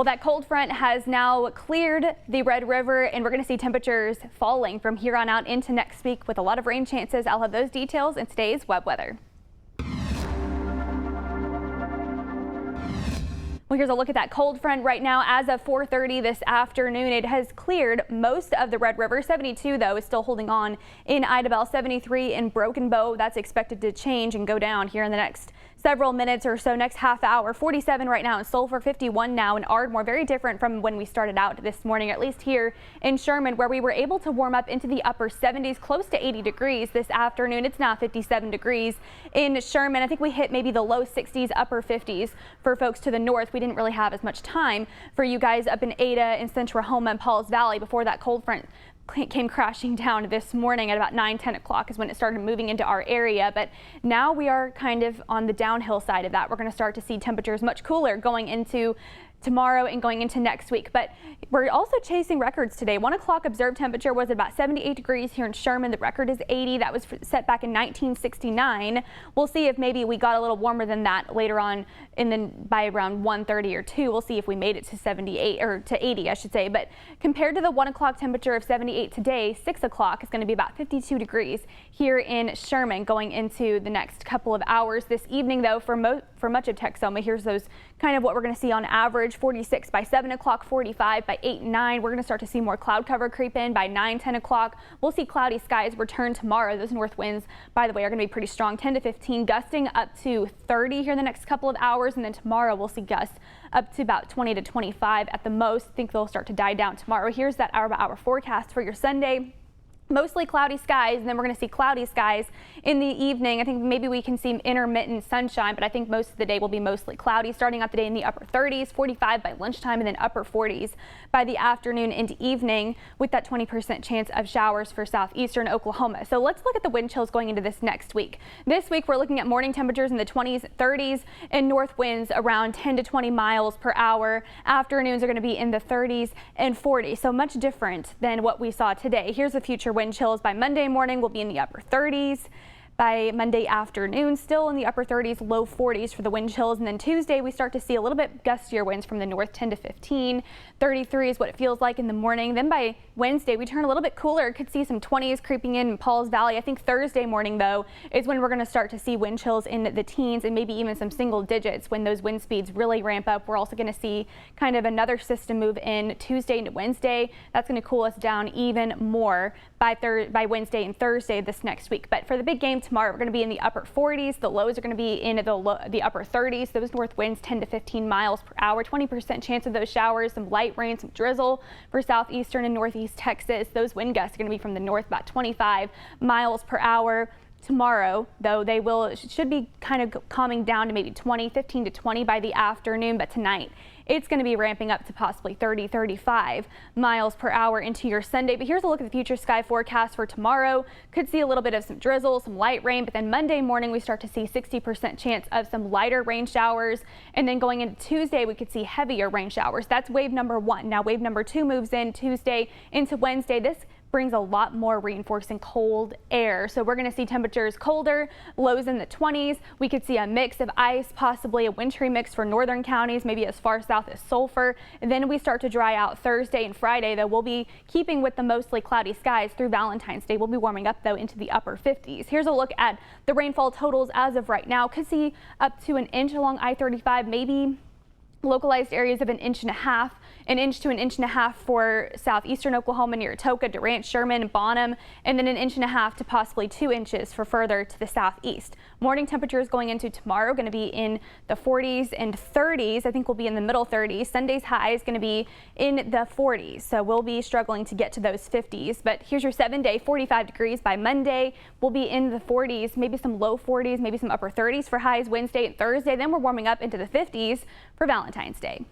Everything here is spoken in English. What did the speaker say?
Well, that cold front has now cleared the Red River, and we're going to see temperatures falling from here on out into next week with a lot of rain chances. I'll have those details in today's web weather. Well, here's a look at that cold front right now. As of 4:30 this afternoon, it has cleared most of the Red River. 72, though, is still holding on in Idabel. 73 in Broken Bow. That's expected to change and go down here in the next several minutes or so, next half hour. 47 right now in Sulphur, 51 now in Ardmore. Very different from when we started out this morning, at least here in Sherman, where we were able to warm up into the upper 70s, close to 80 degrees this afternoon. It's now 57 degrees in Sherman. I think we hit maybe the low 60s, upper 50s for folks to the north. We didn't really have as much time for you guys up in Ada and Centrahoma and Pauls Valley before that cold front came crashing down this morning at about 9-10 o'clock is when it started moving into our area. But now we are kind of on the downhill side of that. We're going to start to see temperatures much cooler going into tomorrow and going into next week. But we're also chasing records today. 1 o'clock observed temperature was about 78 degrees here in Sherman. The record is 80. That was set back in 1969. We'll see if maybe we got a little warmer than that later on by around 1:30 or 2. We'll see if we made it to 78 or to 80, I should say. But compared to the 1 o'clock temperature of 78 today, 6 o'clock is going to be about 52 degrees here in Sherman going into the next couple of hours. This evening, though, for much of Texoma, here's those kind of what we're going to see on average. 46 by 7 o'clock, 45 by 8 and 9. We're going to start to see more cloud cover creep in by 9-10 o'clock. We'll see cloudy skies return tomorrow. Those north winds, by the way, are going to be pretty strong, 10 to 15, gusting up to 30 here in the next couple of hours. And then tomorrow we'll see gusts up to about 20 to 25 at the most. I think they'll start to die down tomorrow. Here's that hour-by-hour forecast for your Sunday. Mostly cloudy skies, and then we're going to see cloudy skies in the evening. I think maybe we can see intermittent sunshine, but I think most of the day will be mostly cloudy, starting out the day in the upper 30s, 45 by lunchtime, and then upper 40s by the afternoon into evening, with that 20% chance of showers for southeastern Oklahoma. So let's look at the wind chills going into this next week. This week, we're looking at morning temperatures in the 20s, 30s, and north winds around 10 to 20 miles per hour. Afternoons are going to be in the 30s and 40s, so much different than what we saw today. Here's the future wind chills. By Monday morning, we'll be in the upper 30s. By Monday afternoon, still in the upper 30s, low 40s for the wind chills. And then Tuesday, we start to see a little bit gustier winds from the north, 10 to 15. 33 is what it feels like in the morning. Then by Wednesday, we turn a little bit cooler. Could see some 20s creeping in Pauls Valley. I think Thursday morning, though, is when we're going to start to see wind chills in the teens and maybe even some single digits when those wind speeds really ramp up. We're also going to see kind of another system move in Tuesday into Wednesday. That's going to cool us down even more by Wednesday and Thursday this next week. But for the big game tomorrow, we're going to be in the upper 40s. The lows are going to be in the upper 30s. Those north winds 10 to 15 miles per hour. 20% chance of those showers, some light rain, some drizzle for southeastern and northeast Texas. Those wind gusts are going to be from the north about 25 miles per hour. Tomorrow, though, should be kind of calming down to maybe 15 to 20 by the afternoon. But tonight, it's going to be ramping up to possibly 30, 35 miles per hour into your Sunday. But here's a look at the future sky forecast for tomorrow. Could see a little bit of some drizzle, some light rain, but then Monday morning we start to see 60% chance of some lighter rain showers. And then going into Tuesday, we could see heavier rain showers. That's wave number 1. Now wave number 2 moves in Tuesday into Wednesday. This brings a lot more reinforcing cold air. So we're going to see temperatures colder, lows in the 20s. We could see a mix of ice, possibly a wintry mix for northern counties, maybe as far south as Sulphur. And then we start to dry out Thursday and Friday, though we'll be keeping with the mostly cloudy skies through Valentine's Day. We'll be warming up, though, into the upper 50s. Here's a look at the rainfall totals as of right now. Could see up to an inch along I-35, maybe localized areas of an inch and a half to an inch and a half for southeastern Oklahoma near Atoka, Durant, Sherman, Bonham, and then an inch and a half to possibly 2 inches for further to the southeast. Morning temperatures going into tomorrow going to be in the 40s and 30s. I think we'll be in the middle 30s. Sunday's high is going to be in the 40s, so we'll be struggling to get to those 50s. But here's your 7-day, 45 degrees by Monday. We'll be in the 40s, maybe some low 40s, maybe some upper 30s for highs Wednesday and Thursday. Then we're warming up into the 50s for Valentine's Day.